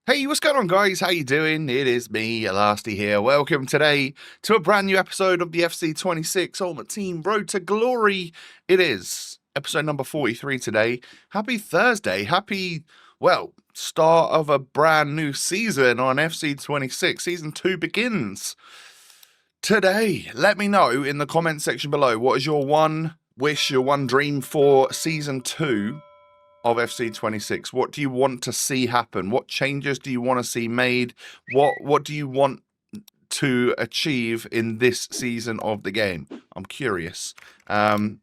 Hey, what's going on, guys? How you doing? It is me, Elasty here. Welcome today to a brand new episode of the FC 26 Ultimate Team Road to Glory. It is episode number 43 today. Happy Thursday. Happy, start of a brand new season on FC 26. Season 2 begins today. Let me know in the comment section below, what is your one wish, your one dream for season 2 of FC 26? What do you want to see happen? What changes do you want to see made? What do you want to achieve in this season of the game? I'm curious. And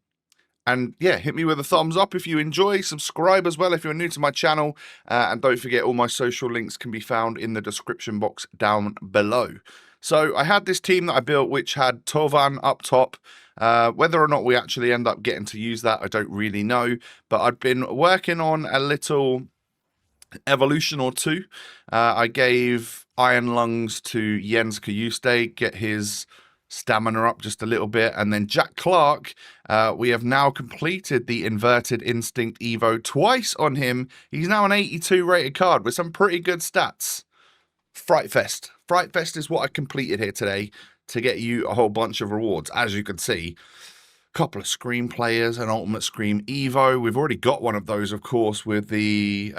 yeah, hit me with a thumbs up if you enjoy. Subscribe as well if you're new to my channel. And don't forget, all my social links can be found in the description box down below. So I had this team that I built, which had Tovan up top. Whether or not we actually end up getting to use that, I don't really know. But I've been working on a little evolution or two. I gave Iron Lungs to Jens Kajuste, get his stamina up just a little bit. And then Jack Clark, we have now completed the Inverted Instinct Evo twice on him. He's now an 82 rated card with some pretty good stats. Frightfest. Frightfest is what I completed here today to get you a whole bunch of rewards. As you can see, a couple of Scream players, an Ultimate Scream Evo. We've already got one of those, of course, with the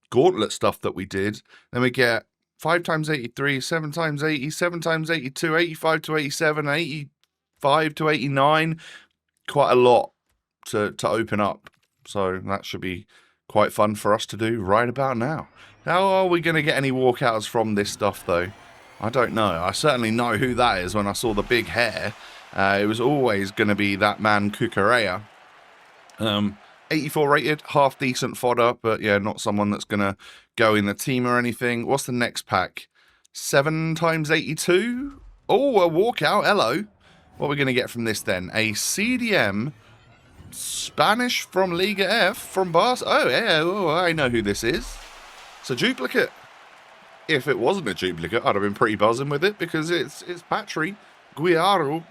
Gauntlet stuff that we did. Then we get 5 times 83, 7 times 80, 7 times 82, 85 to 87, 85 to 89. Quite a lot to open up. So that should be quite fun for us to do right about now. How are we going to get any walkouts from this stuff, though? I don't know. I certainly know who that is when I saw the big hair. It was always going to be that man Kukurea. 84 rated, half decent fodder, but yeah, not someone that's going to go in the team or anything. What's the next pack? 7 times 82? Oh, a walkout. Hello. What are we going to get from this then? A CDM Spanish from Liga F from Barca. Oh, yeah. Oh, I know who this is. It's a duplicate. If it wasn't a duplicate, I'd have been pretty buzzing with it because it's Patri Guijarro,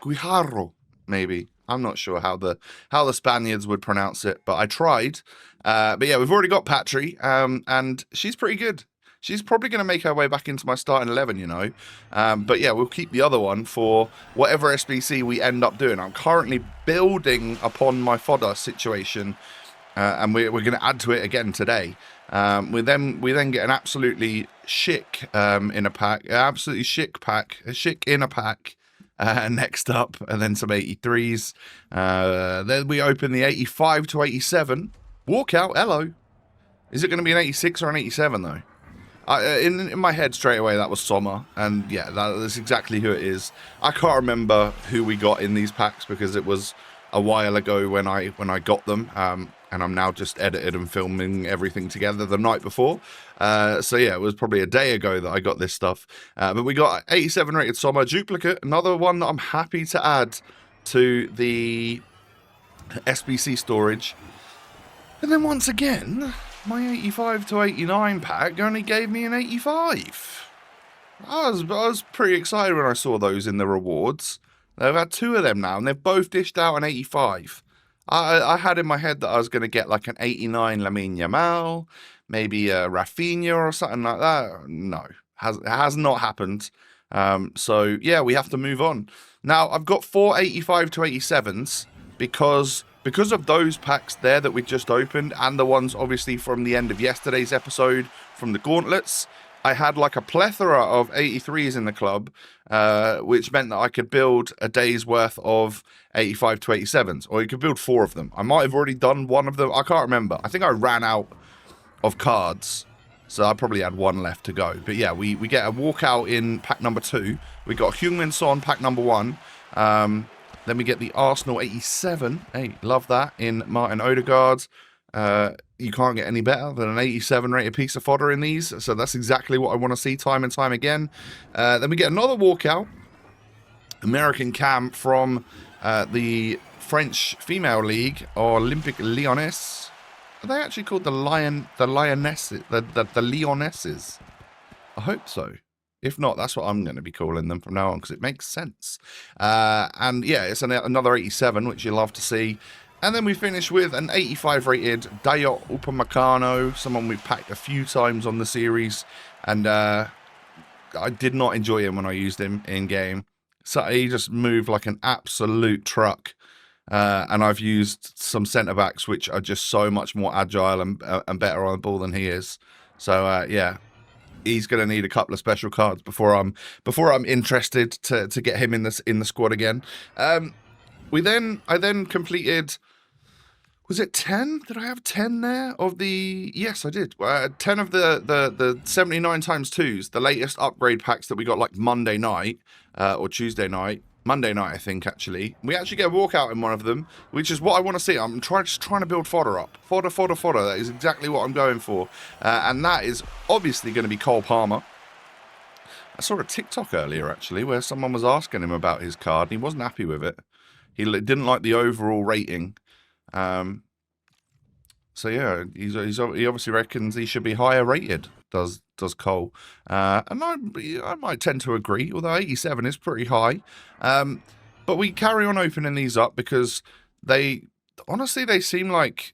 Guijarro, maybe. I'm not sure how the Spaniards would pronounce it, but I tried. But yeah, we've already got Patri, and she's pretty good. She's probably going to make her way back into my starting 11, you know. But yeah, we'll keep the other one for whatever SBC we end up doing. I'm currently building upon my fodder situation. And we're going to add to it again today. We then get an absolutely chic in a pack, absolutely chic pack, a chic in a pack. Next up, and then some 83s. Then we open the 85 to 87 walkout. Hello. Is it going to be an 86 or an 87 though? In my head straight away that was Sommer, and yeah, that's exactly who it is. I can't remember who we got in these packs because it was a while ago when I got them. And I'm now just edited and filming everything together the night before. So yeah, it was probably a day ago that I got this stuff. But we got 87 rated Sommer duplicate, another one that I'm happy to add to the SBC storage. And then once again, my 85 to 89 pack only gave me an 85. I was pretty excited when I saw those in the rewards. They've had 2 of them now, and they've both dished out an 85. I had in my head that I was going to get like an 89 Lamine Yamal, maybe a Rafinha or something like that. No, it has not happened. So yeah, we have to move on. Now, I've got 4 85 to 87s because of those packs there that we just opened, and the ones obviously from the end of yesterday's episode from the Gauntlets. I had like a plethora of 83s in the club, which meant that I could build a day's worth of 85 to 87s, or you could build 4 of them. I might have already done one of them. I can't remember. I think I ran out of cards, so I probably had 1 left to go. But yeah, we get a walkout in pack number 2. We got Heung-min Son pack number 1. Then we get the Arsenal 87. Hey, love that, in Martin Odegaard. You can't get any better than an 87 rated piece of fodder in these, so that's exactly what I want to see time and time again. Then we get another walkout, American Cam from the French Female League, or Olympique Lyonnais. Are they actually called the Lionesses? The Lionesses? I hope so. If not, that's what I'm going to be calling them from now on, because it makes sense. And yeah, it's another 87, which you love to see. And then we finish with an 85 rated Dayot Upamecano, someone we've packed a few times on the series, and I did not enjoy him when I used him in game. So he just moved like an absolute truck. And I've used some centre backs which are just so much more agile and better on the ball than he is. So yeah, he's going to need a couple of special cards before I'm interested to get him in the squad again. I then completed. Was it 10? Did I have 10 there of the... Yes, I did. 10 of the 79 times 2s, the latest upgrade packs that we got like Monday night or Tuesday night. Monday night, I think, actually. We actually get a walkout in one of them, which is what I want to see. I'm just trying to build fodder up. Fodder. That is exactly what I'm going for. And that is obviously going to be Cole Palmer. I saw a TikTok earlier, actually, where someone was asking him about his card, and he wasn't happy with it. He didn't like the overall rating. So yeah, he obviously reckons he should be higher rated. Does Cole? And I might tend to agree. Although 87 is pretty high. But we carry on opening these up because they seem like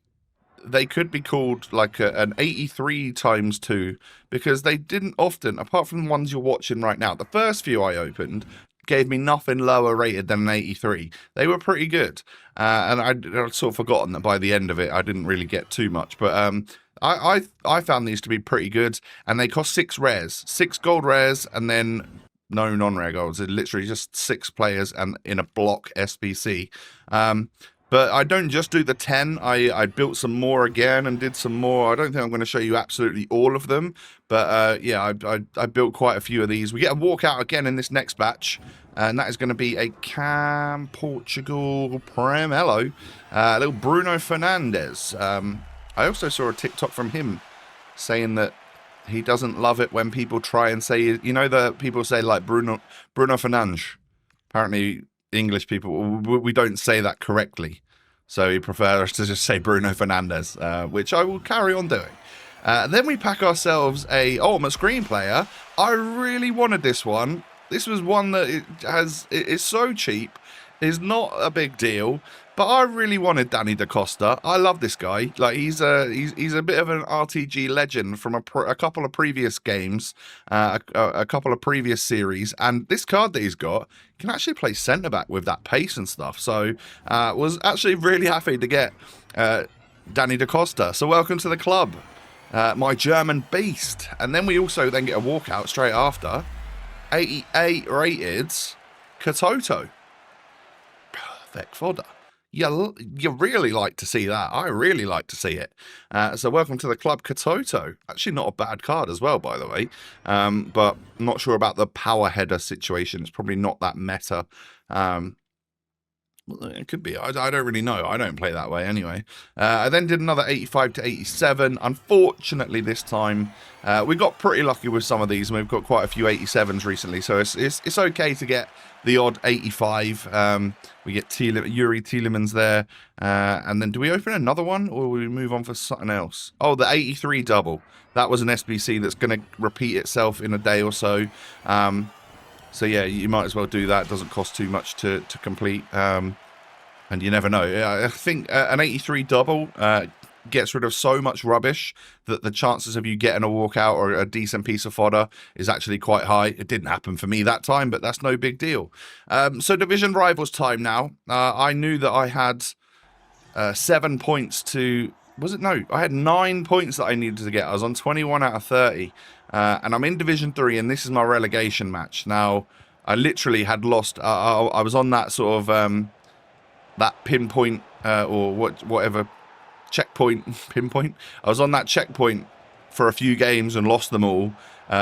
they could be called like an 83 times 2 because they didn't often, apart from the ones you're watching right now. The first few I opened gave me nothing lower rated than an 83. They were pretty good. And I'd sort of forgotten that by the end of it, I didn't really get too much. But I found these to be pretty good. And they cost 6 rares. 6 gold rares and then no non-rare golds. It's literally just 6 players and in a block SBC. But I don't just do the 10. I built some more again and did some more. I don't think I'm going to show you absolutely all of them. But yeah, I built quite a few of these. We get a walkout again in this next batch. And that is going to be a Cam Portugal Premello. Little Bruno Fernandes. I also saw a TikTok from him saying that he doesn't love it when people try and say, you know, the people say like Bruno Fernandes. Apparently English people, we don't say that correctly. So he prefers to just say Bruno Fernandes, which I will carry on doing. Then we pack ourselves a ultimate screen player. I really wanted this one. This was one that is so cheap, is not a big deal, but I really wanted Danny Da Costa. I love this guy. Like he's a bit of an RTG legend from a couple of previous games, a couple of previous series, and this card that he's got can actually play centre back with that pace and stuff. So was actually really happy to get Danny Da Costa. So welcome to the club, my German beast. And then we also then get a walkout straight after. 88 rated Katoto. Perfect fodder. You really like to see that. I really like to see it. So welcome to the club, Katoto. Actually not a bad card as well, by the way. But I'm not sure about the power header situation. It's probably not that meta. It could be. I don't really know. I don't play that way anyway. I then did another 85 to 87. Unfortunately, this time we got pretty lucky with some of these, and we've got quite a few 87s recently. So it's okay to get the odd 85. We get Yuri Tielemans there, and then do we open another one, or will we move on for something else? Oh, the 83 double. That was an SBC that's going to repeat itself in a day or so. So yeah, you might as well do that. It doesn't cost too much to complete. And you never know. I think an 83 double gets rid of so much rubbish that the chances of you getting a walkout or a decent piece of fodder is actually quite high. It didn't happen for me that time, but that's no big deal. So Division Rivals time now. I knew that I had 7 points to... Was it? No, I had 9 points that I needed to get. I was on 21 out of 30. And I'm in Division 3, and this is my relegation match. Now, I literally had lost... I was on that sort of... that pinpoint, or whatever... checkpoint... Pinpoint? I was on that checkpoint for a few games and lost them all.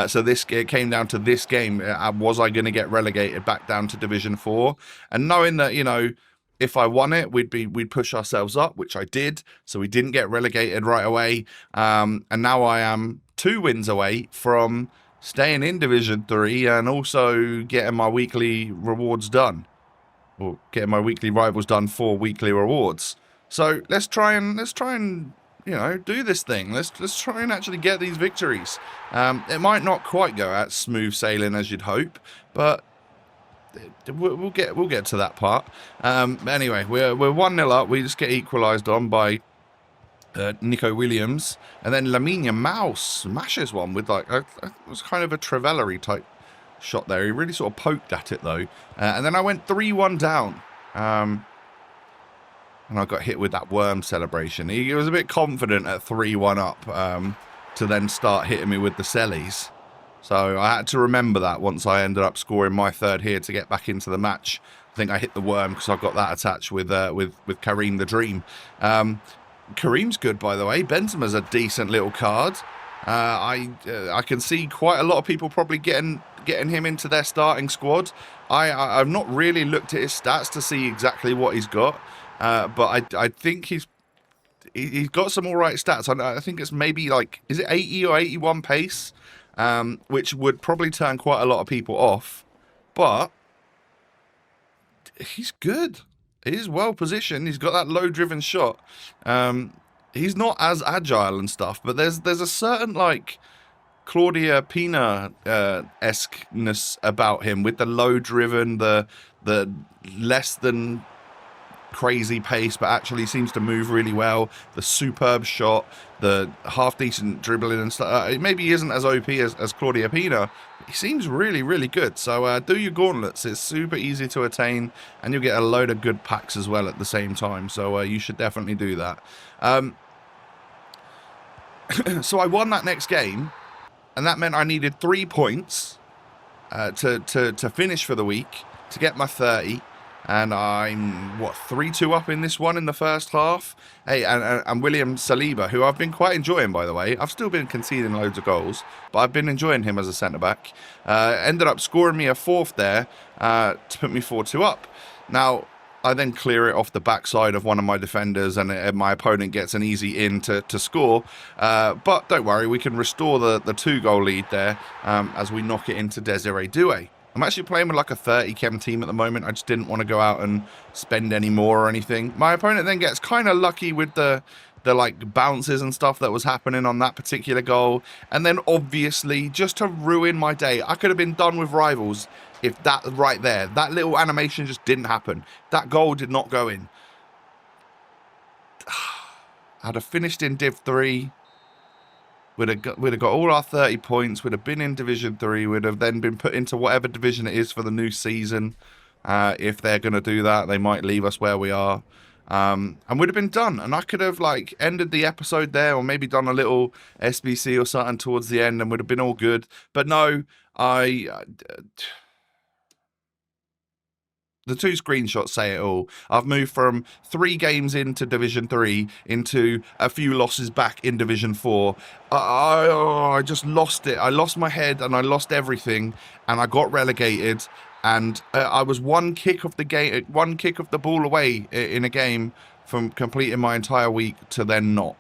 So it came down to this game. Was I going to get relegated back down to Division 4? And knowing that, you know... If I won it, we'd push ourselves up, which I did. So we didn't get relegated right away. And now I am 2 wins away from staying in Division 3 and also getting my weekly rewards done. Or getting my weekly rivals done for weekly rewards. So let's try and you know, do this thing. Let's try and actually get these victories. It might not quite go as smooth sailing as you'd hope, but we'll get to that part. Anyway, we're 1-0 up. We just get equalised on by Nico Williams, and then Lamine Yamal smashes one with like it was kind of a Trevellary type shot there. He really sort of poked at it though, and then I went 3-1 down, and I got hit with that worm celebration. He was a bit confident at 3-1 up to then start hitting me with the cellies. So I had to remember that once I ended up scoring my third here to get back into the match. I think I hit the worm because I got that attached with Kareem the Dream. Kareem's good, by the way. Benzema's a decent little card. I can see quite a lot of people probably getting him into their starting squad. I've not really looked at his stats to see exactly what he's got, but I think he's got some all right stats. I think it's maybe like, is it 80 or 81 pace, which would probably turn quite a lot of people off, but he's good. He's well positioned. He's got that low-driven shot. He's not as agile and stuff, but there's a certain like Claudia Pina esqueness about him with the low-driven, the less than crazy pace, but actually seems to move really well. The superb shot, the half-decent dribbling and stuff. It maybe isn't as OP as Claudia Pina. He seems really, really good. So do your gauntlets. It's super easy to attain, and you'll get a load of good packs as well at the same time. So you should definitely do that. So I won that next game, and that meant I needed 3 points to finish for the week to get my 30. And I'm, 3-2 up in this one in the first half. Hey, and William Saliba, who I've been quite enjoying, by the way. I've still been conceding loads of goals, but I've been enjoying him as a centre-back. Ended up scoring me a fourth there to put me 4-2 up. Now, I then clear it off the backside of one of my defenders, and my opponent gets an easy in to score. But don't worry, we can restore the 2-goal lead there as we knock it into Desiree Doué. I'm actually playing with like a 30 chem team at the moment. I just didn't want to go out and spend any more or anything. My opponent then gets kind of lucky with the like bounces and stuff that was happening on that particular goal. And then obviously, just to ruin my day, I could have been done with rivals if that right there, that little animation just didn't happen. That goal did not go in. I'd have finished in Div 3. We'd have got all our 30 points. We'd have been in Division 3. We'd have then been put into whatever division it is for the new season. If they're going to do that, they might leave us where we are. And we'd have been done. And I could have like ended the episode there, or maybe done a little SBC or something towards the end, and would have been all good. But no, the 2 screenshots say it all. I've moved from 3 games into Division 3 into a few losses back in Division 4. I just lost it. I lost my head and I lost everything, and I got relegated. And I was one kick of the ball away in a game from completing my entire week to then not.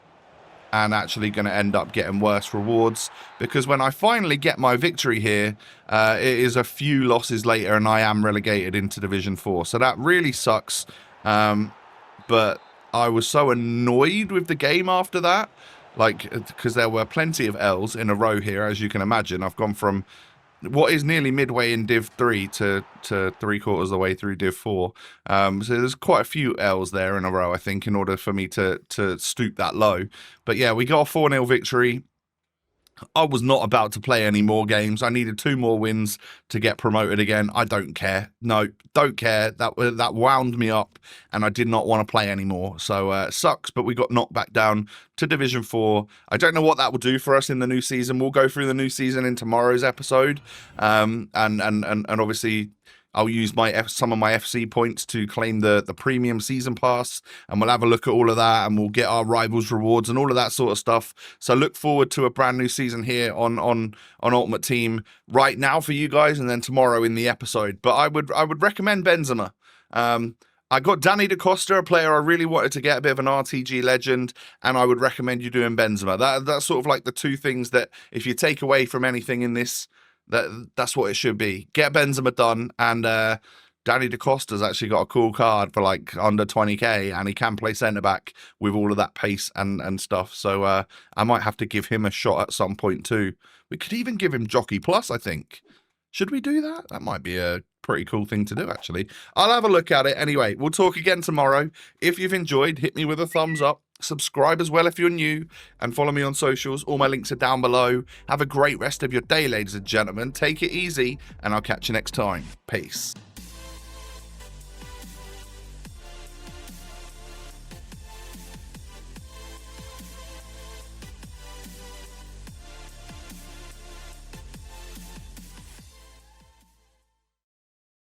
And actually going to end up getting worse rewards, because when I finally get my victory here, it is a few losses later and I am relegated into Division 4. So that really sucks. But I was so annoyed with the game after that, like, because there were plenty of L's in a row here, as you can imagine. I've gone from what is nearly midway in Div 3 to 3/4 of the way through Div 4. So there's quite a few L's there in a row, I think, in order for me to stoop that low. But yeah, we got a 4-0 victory. I was not about to play any more games. I needed 2 more wins to get promoted again. I don't care. No, don't care. That wound me up, and I did not want to play anymore. So it sucks, but we got knocked back down to Division 4. I don't know what that will do for us in the new season. We'll go through the new season in tomorrow's episode. And obviously, I'll use some of my FC points to claim the premium season pass, and we'll have a look at all of that, and we'll get our rivals rewards and all of that sort of stuff. So look forward to a brand new season here on Ultimate Team right now for you guys, and then tomorrow in the episode. But I would recommend Benzema. I got Danny Da Costa, a player I really wanted to get, a bit of an RTG legend, and I would recommend you doing Benzema. That's sort of like the 2 things that if you take away from anything in this, that's what it should be. Get Benzema done, and Danny Da Costa's actually got a cool card for like under 20k, and he can play centre-back with all of that pace and stuff. So I might have to give him a shot at some point too. We could even give him Jockey Plus, I think. Should we do that? That might be a pretty cool thing to do, actually. I'll have a look at it. Anyway, we'll talk again tomorrow. If you've enjoyed, hit me with a thumbs up. Subscribe as well if you're new, and follow me on socials. All my links are down below. Have a great rest of your day, ladies and gentlemen. Take it easy, and I'll catch you next time. Peace.